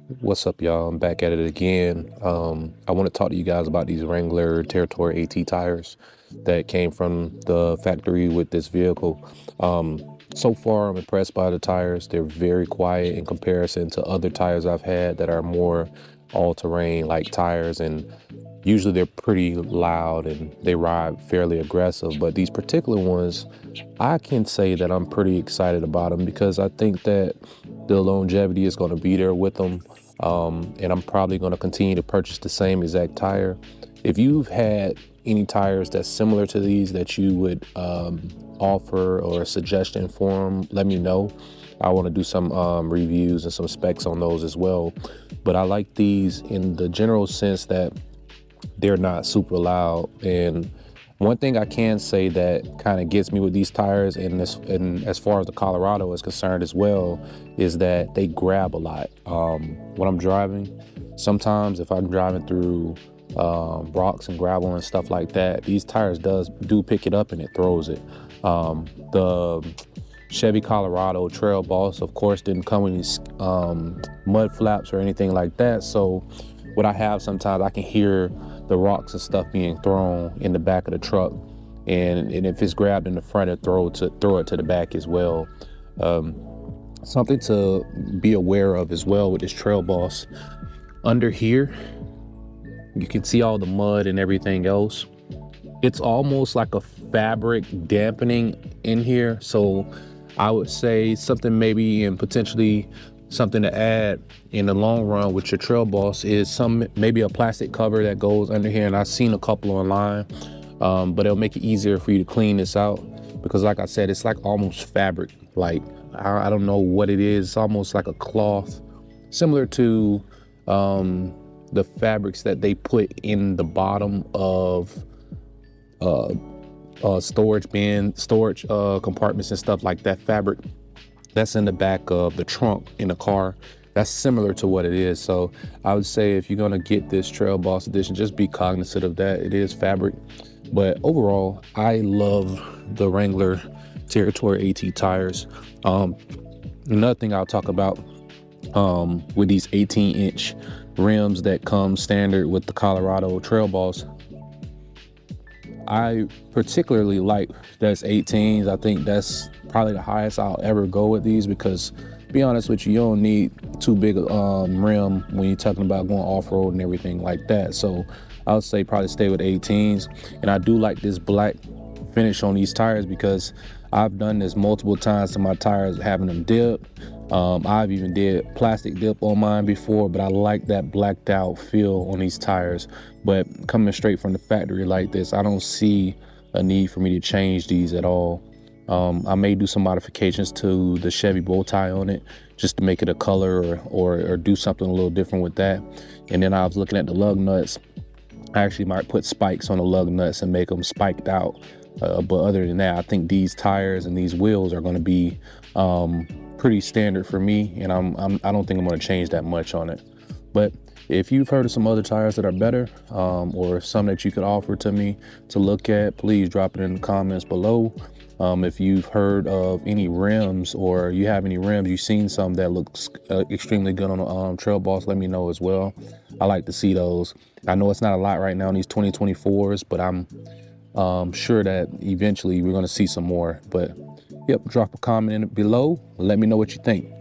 What's up, y'all? I'm back at it again. I want to talk to you guys about these Wrangler Territory AT tires that came from the factory with this vehicle. So far, I'm impressed by the tires. They're very quiet in comparison to other tires I've had that are more all-terrain like tires, and usually they're pretty loud and they ride fairly aggressive. But these particular ones, I can say that I'm pretty excited about them because I think that the longevity is going to be there with them. And I'm probably going to continue to purchase the same exact tire. If you've had any tires that's similar to these that you would offer or a suggestion for them, let me know. I want to do some reviews and some specs on those as well. But I like these in the general sense that they're not super loud. And one thing I can say that kind of gets me with these tires, and as far as the Colorado is concerned as well, is that they grab a lot. When I'm driving, sometimes if I'm driving through rocks and gravel and stuff like that, these tires do pick it up and it throws it. The Chevy Colorado Trail Boss, of course, didn't come with these mud flaps or anything like that. So what I have sometimes, I can hear the rocks and stuff being thrown in the back of the truck, and if it's grabbed in the front, it throw it to the back as well. Something to be aware of as well with this Trail Boss, under here you can see all the mud and everything else. It's almost like a fabric dampening in here, so I would say something maybe and potentially something to add in the long run with your Trail Boss is maybe a plastic cover that goes under here, and I've seen a couple online, but it'll make it easier for you to clean this out, because like I said, it's like almost fabric. Like I don't know what it is. It's almost like a cloth, similar to the fabrics that they put in the bottom of storage compartments and stuff like that. Fabric that's in the back of the trunk in a car, that's similar to what it is. So I would say if you're going to get this Trail Boss edition, just be cognizant of that. It is fabric. But overall, I love the Wrangler Territory AT tires. Another thing I'll talk about with these 18-inch rims that come standard with the Colorado Trail Boss, I particularly like that's 18s. I think that's probably the highest I'll ever go with these, because to be honest with you, you don't need too big a rim when you're talking about going off-road and everything like that. So I would say probably stay with 18s. And I do like this black finish on these tires, because I've done this multiple times to my tires, having them dipped. I've even did plastic dip on mine before, but I like that blacked out feel on these tires. But coming straight from the factory like this, I don't see a need for me to change these at all. I may do some modifications to the Chevy bow tie on it just to make it a color, or do something a little different with that. And then I was looking at the lug nuts. I actually might put spikes on the lug nuts and make them spiked out. But other than that, I think these tires and these wheels are going to be pretty standard for me, and I don't think I'm going to change that much on it. But if you've heard of some other tires that are better, or some that you could offer to me to look at, please drop it in the comments below. If you've heard of any rims, or you have any rims, you've seen some that looks extremely good on the Trail Boss, let me know as well. I like to see those. I know it's not a lot right now in these 2024s, but I'm sure that eventually we're going to see some more. But yep, drop a comment in it below. Let me know what you think.